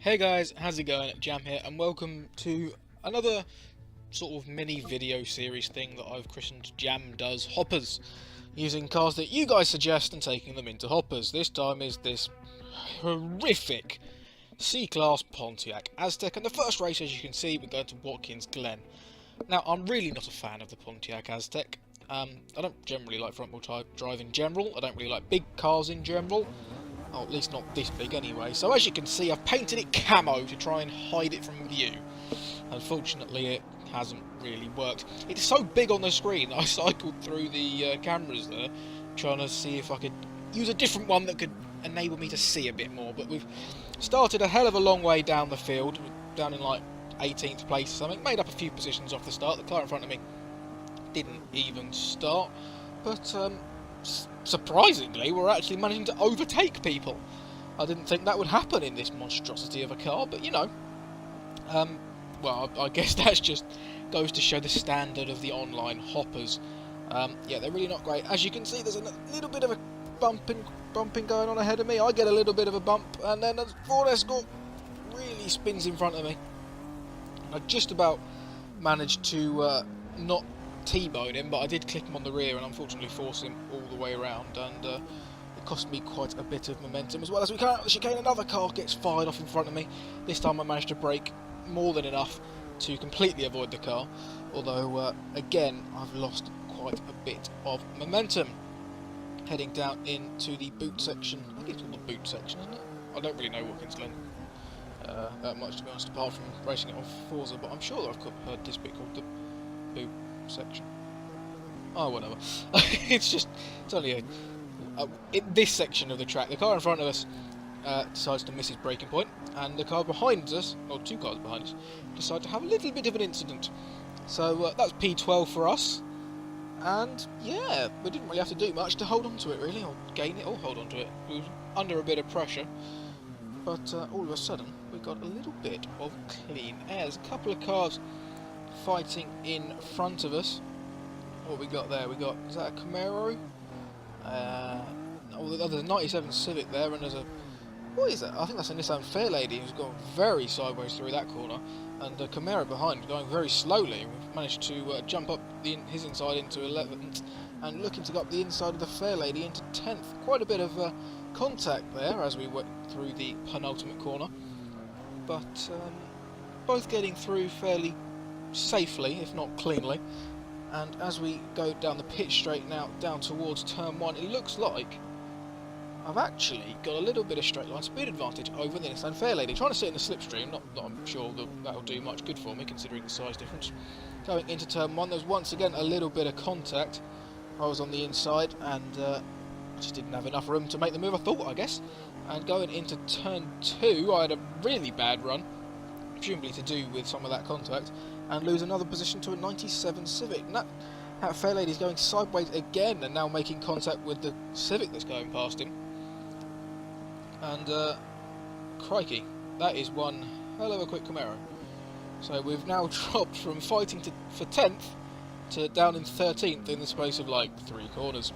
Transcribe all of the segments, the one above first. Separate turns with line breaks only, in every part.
Hey guys, how's it going? Jam here, and welcome to another sort of mini video series thing that I've christened Jam Does Hoppers, using cars that you guys suggest and taking them into hoppers. This time is this horrific C-Class Pontiac Aztek, and the first race, as you can see, we're going to Watkins Glen. Now, I'm really not a fan of the Pontiac Aztek. I don't generally like front-wheel drive in general. I don't really like big cars in general. Oh, at least not this big anyway. So as you can see, I've painted it camo to try and hide it from view. Unfortunately, it hasn't really worked. It's so big on the screen, I cycled through the cameras there, trying to see if I could use a different one that could enable me to see a bit more. But we've started a hell of a long way down the field, down in like 18th place or something, made up a few positions off the start. The car in front of me didn't even start, but surprisingly, we're actually managing to overtake people. I didn't think that would happen in this monstrosity of a car, but you know. Well, I guess that just goes to show the standard of the online hoppers. Yeah, they're really not great. As you can see, there's a little bit of a bumping going on ahead of me. I get a little bit of a bump, and then a Ford Escort really spins in front of me. I just about managed to not T-bone him, but I did clip him on the rear and unfortunately force him all the way around, and it cost me quite a bit of momentum. As well as we come out of the chicane, another car gets fired off in front of me. This time I managed to brake more than enough to completely avoid the car, although again I've lost quite a bit of momentum. Heading down into the boot section. I think it's called the boot section, isn't it? I don't really know Watkins Glen that much, to be honest, apart from racing it on Forza, but I'm sure that I've heard this bit called the boot section. Oh, whatever. It's only in this section of the track. The car in front of us decides to miss his braking point, and the car behind us, or two cars behind us, decide to have a little bit of an incident. So that's P12 for us, and yeah, we didn't really have to do much to hold on to it, really, or gain it, or hold on to it. We were under a bit of pressure, but all of a sudden we got a little bit of clean air. There's a couple of cars fighting in front of us. What we got there? We got, is that a Camaro? Oh, there's a 97 Civic there, and there's a, what is that? I think that's a Nissan Fairlady who's gone very sideways through that corner, and a Camaro behind going very slowly. We've managed to jump up his inside into 11th, and looking to go up the inside of the Fairlady into 10th. Quite a bit of contact there as we went through the penultimate corner, but both getting through fairly safely, if not cleanly. And as we go down the pitch straight now, down towards turn 1, it looks like I've actually got a little bit of straight line speed advantage over the Nissan Fairlady. Trying to sit in the slipstream, not that I'm sure that'll do much good for me, considering the size difference. Going into turn 1, there's once again a little bit of contact. I was on the inside, and just didn't have enough room to make the move, I thought, I guess. And going into turn 2, I had a really bad run, presumably to do with some of that contact, and lose another position to a 97 Civic. And that Fairlady's going sideways again, and now making contact with the Civic that's going past him. And crikey, that is one hell of a quick Camaro. So we've now dropped from fighting for 10th to down in 13th in the space of like 3 corners.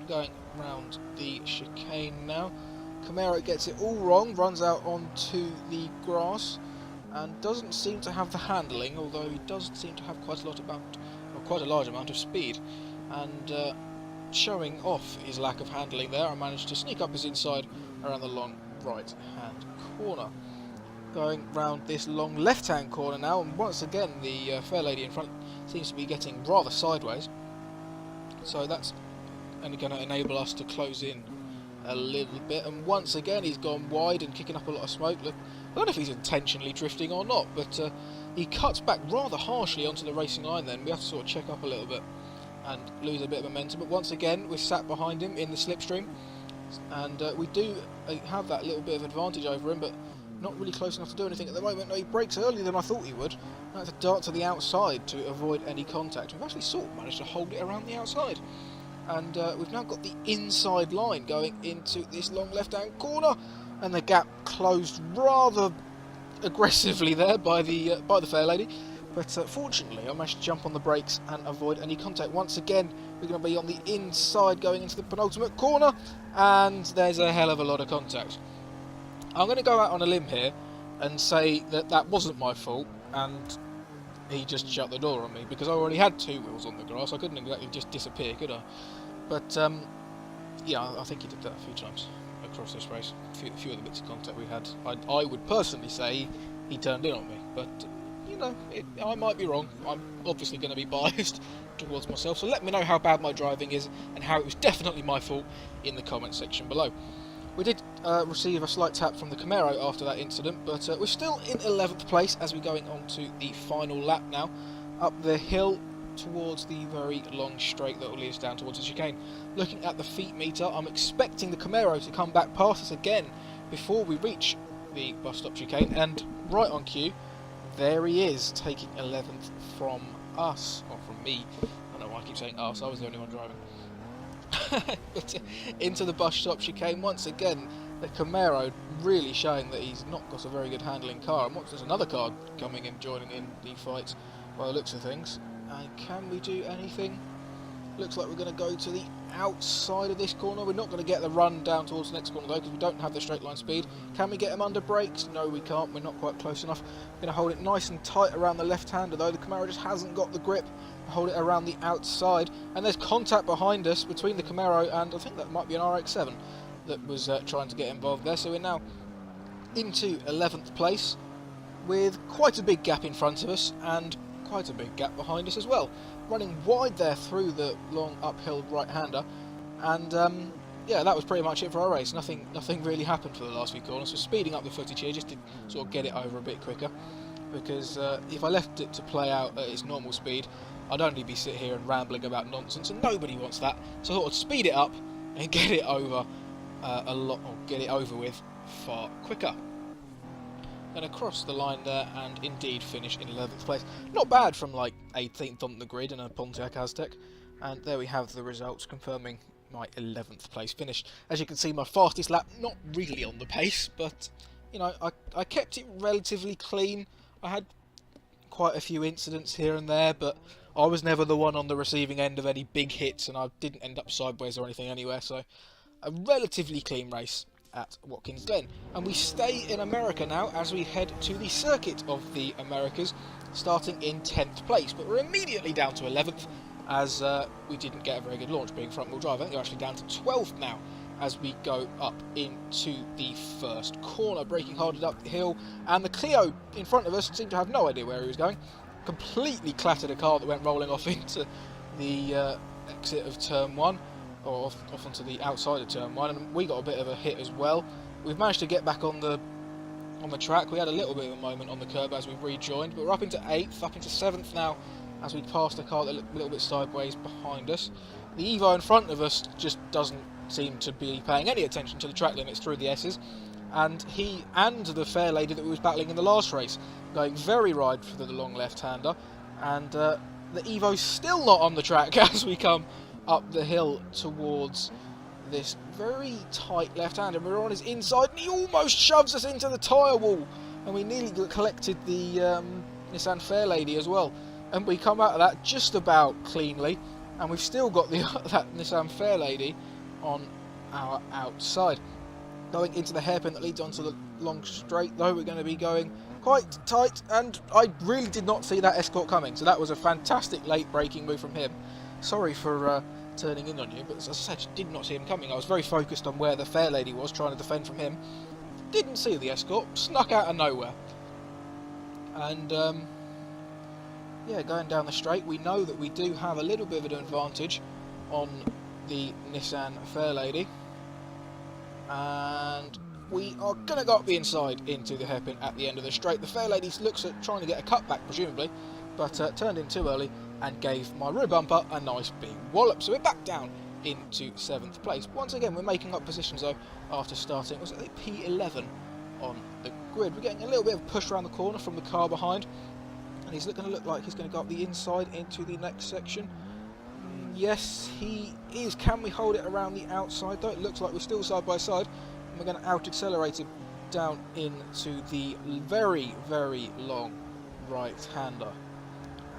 Going round the chicane now. Camaro gets it all wrong, runs out onto the grass, and doesn't seem to have the handling, although he does seem to have quite a large amount of speed. And showing off his lack of handling there, I managed to sneak up his inside around the long right-hand corner. Going round this long left-hand corner now, and once again the Fairlady in front seems to be getting rather sideways. So that's only going to enable us to close in a little bit, and once again he's gone wide and kicking up a lot of smoke. Look, I don't know if he's intentionally drifting or not, but he cuts back rather harshly onto the racing line then. We have to sort of check up a little bit and lose a bit of momentum, but once again we're sat behind him in the slipstream, and we do have that little bit of advantage over him, but not really close enough to do anything at the moment. No, he brakes earlier than I thought he would. I had to dart to the outside to avoid any contact. We've actually sort of managed to hold it around the outside. And we've now got the inside line going into this long left-hand corner, and the gap closed rather aggressively there by the Fairlady. But fortunately, I managed to jump on the brakes and avoid any contact. Once again, we're going to be on the inside going into the penultimate corner, and there's a hell of a lot of contact. I'm going to go out on a limb here and say that that wasn't my fault, and he just shut the door on me, because I already had 2 wheels on the grass. I couldn't exactly just disappear, could I? But yeah, I think he did that a few times across this race. A few of the bits of contact we had, I would personally say he turned in on me, but you know, I might be wrong. I'm obviously going to be biased towards myself, so let me know how bad my driving is and how it was definitely my fault in the comment section below. We did receive a slight tap from the Camaro after that incident, but we're still in 11th place as we're going on to the final lap now, up the hill towards the very long straight that will lead us down towards the chicane. Looking at the feet meter, I'm expecting the Camaro to come back past us again before we reach the bus stop chicane, and right on cue, there he is, taking 11th from us, or from me. I don't know why I keep saying us, I was the only one driving. But into the bus stop chicane once again. The Camaro really showing that he's not got a very good handling car, and there's another car coming and joining in the fight by the looks of things. And can we do anything? Looks like we're going to go to the outside of this corner. We're not going to get the run down towards the next corner though, because we don't have the straight line speed. Can we get him under brakes? No, we can't. We're not quite close enough. We're going to hold it nice and tight around the left-hander though. The Camaro just hasn't got the grip. Hold it around the outside, and there's contact behind us between the Camaro and I think that might be an RX-7 that was trying to get involved there. So we're now into 11th place with quite a big gap in front of us and quite a big gap behind us as well. Running wide there through the long uphill right-hander, and yeah, that was pretty much it for our race. Nothing really happened for the last few corners. So speeding up the footage here just to sort of get it over a bit quicker, because if I left it to play out at its normal speed, I'd only be sitting here and rambling about nonsense, and nobody wants that. So I thought I'd speed it up and get it over get it over with far quicker. And across the line there, and indeed finish in 11th place. Not bad from like 18th on the grid in a Pontiac Aztek. And there we have the results confirming my 11th place finish. As you can see, my fastest lap, not really on the pace, but you know, I kept it relatively clean. I had quite a few incidents here and there, but I was never the one on the receiving end of any big hits, and I didn't end up sideways or anything anywhere, so a relatively clean race at Watkins Glen. And we stay in America now as we head to the Circuit of the Americas, starting in 10th place, but we're immediately down to 11th as we didn't get a very good launch being front wheel drive. I think we're actually down to 12th now as we go up into the first corner, braking hard up the hill, and the Clio in front of us seemed to have no idea where he was going. Completely clattered a car that went rolling off into the exit of turn 1, or off onto the outside of turn 1, and we got a bit of a hit as well. We've managed to get back on the track. We had a little bit of a moment on the curb as we rejoined, but we're up into 8th, up into 7th now as we passed a car that looked a little bit sideways behind us. The Evo in front of us just doesn't seem to be paying any attention to the track limits through the S's, and he and the fair lady that we was battling in the last race going very wide for the long left-hander, and the Evo's still not on the track as we come up the hill towards this very tight left-hander. We're on his inside and he almost shoves us into the tyre wall, and we nearly collected the Nissan Fairlady as well, and we come out of that just about cleanly, and we've still got that Nissan Fairlady on our outside. Going into the hairpin that leads onto the long straight though, we're going to be going quite tight, and I really did not see that Escort coming, so that was a fantastic late braking move from him. Sorry for turning in on you, but as I said, did not see him coming. I was very focused on where the fair lady was, trying to defend from him. Didn't see the Escort, snuck out of nowhere. And yeah, going down the straight, we know that we do have a little bit of an advantage on the Nissan Fairlady, and we are going to go up the inside into the hairpin at the end of the straight. The Fairlady looks at trying to get a cutback, presumably, but turned in too early and gave my rear bumper a nice big wallop. So we're back down into 7th place. Once again, we're making up positions though after starting. It was at P11 on the grid. We're getting a little bit of push around the corner from the car behind, and he's going to look like he's going to go up the inside into the next section. Yes, he is. Can we hold it around the outside though? It looks like we're still side by side, and we're going to out accelerate him down into the very, very long right-hander.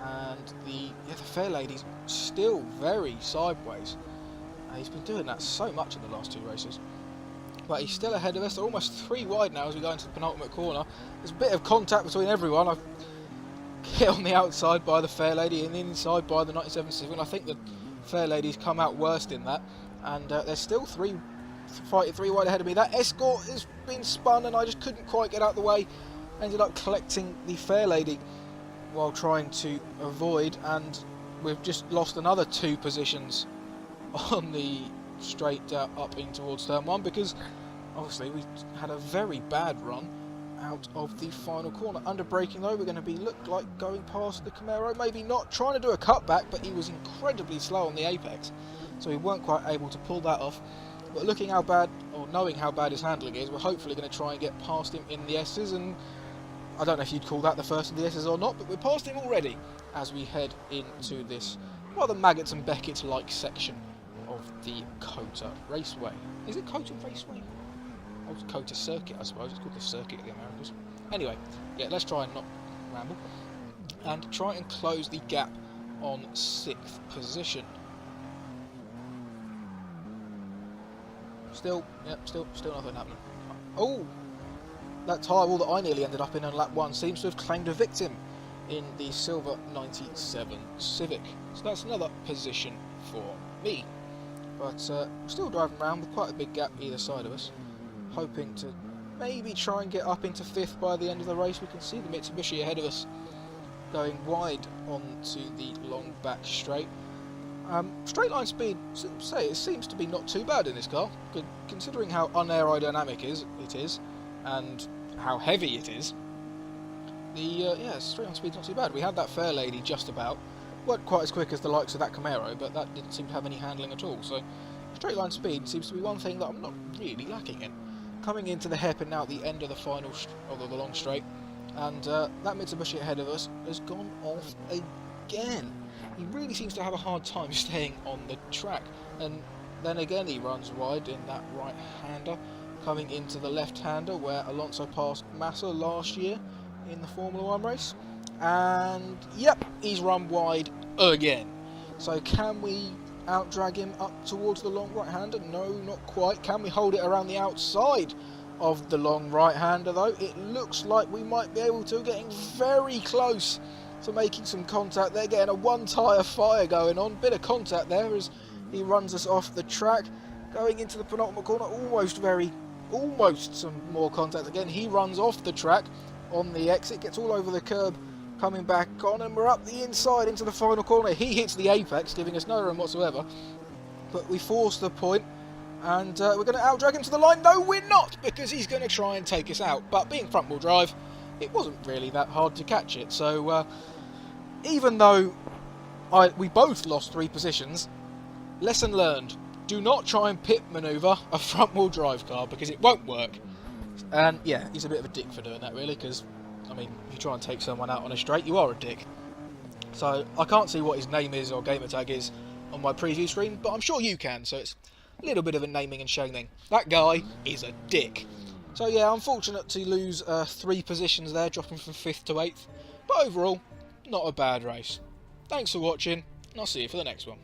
And the fair lady's still very sideways. He's been doing that so much in the last 2 races. but he's still ahead of us. They're almost 3 wide now as we go into the penultimate corner. There's a bit of contact between everyone. I've hit on the outside by the Fair Lady and the inside by the 97 Civic. I think the Fair Lady's come out worst in that, and there's still 3 wide ahead of me. That Escort has been spun and I just couldn't quite get out of the way. Ended up collecting the Fair Lady while trying to avoid, and we've just lost another 2 positions on the straight up in towards turn 1, because obviously we had a very bad run out of the final corner. Under braking though, we're going to be looked like going past the Camaro, maybe not, trying to do a cutback, but he was incredibly slow on the apex, so we weren't quite able to pull that off. But looking how bad, or knowing how bad his handling is, we're hopefully going to try and get past him in the S's, and I don't know if you'd call that the first of the S's or not, but we're past him already as we head into this rather Maggots and Beckett-like section of the Cota Raceway. Is it Cota Raceway? Oh, it's Cota Circuit, I suppose. It's called the Circuit of the Americas. Anyway, yeah, let's try and not ramble and try and close the gap on 6th position. Still nothing happening. Oh! That tyre wall that I nearly ended up in on lap 1 seems to have claimed a victim in the silver 97 Civic. So that's another position for me. But still driving around with quite a big gap either side of us. Hoping to maybe try and get up into 5th by the end of the race. We can see the Mitsubishi ahead of us going wide onto the long back straight. Straight line speed, it seems to be not too bad in this car, considering how unaerodynamic it is, and how heavy it is. The straight line speed's not too bad. We had that Fair Lady just about. Weren't quite as quick as the likes of that Camaro, but that didn't seem to have any handling at all. So straight line speed seems to be one thing that I'm not really lacking in. Coming into the hairpin now at the end of the final of the long straight, and that Mitsubishi ahead of us has gone off again. He really seems to have a hard time staying on the track, and then again he runs wide in that right-hander, coming into the left-hander where Alonso passed Massa last year in the Formula 1 race, and yep, he's run wide again. So can we out-drag him up towards the long right-hander? No, not quite. Can we hold it around the outside of the long right-hander though? It looks like we might be able to, getting very close to making some contact there, getting a 1 tyre fire going on. Bit of contact there as he runs us off the track. Going into the penultimate corner, almost some more contact again. He runs off the track on the exit, gets all over the curb, coming back on, and we're up the inside into the final corner. He hits the apex, giving us no room whatsoever, but we force the point, and we're going to out-drag him to the line. No, we're not, because he's going to try and take us out, but being front-wheel drive, it wasn't really that hard to catch it. So even though we both lost 3 positions, lesson learned: do not try and pit manoeuvre a front-wheel drive car, because it won't work. And yeah, he's a bit of a dick for doing that, really, because I mean, if you try and take someone out on a straight, you are a dick. So I can't see what his name is or gamer tag is on my preview screen, but I'm sure you can, so it's a little bit of a naming and shaming. That guy is a dick. So yeah, unfortunate to lose 3 positions there, dropping from 5th to 8th, but overall, not a bad race. Thanks for watching, and I'll see you for the next one.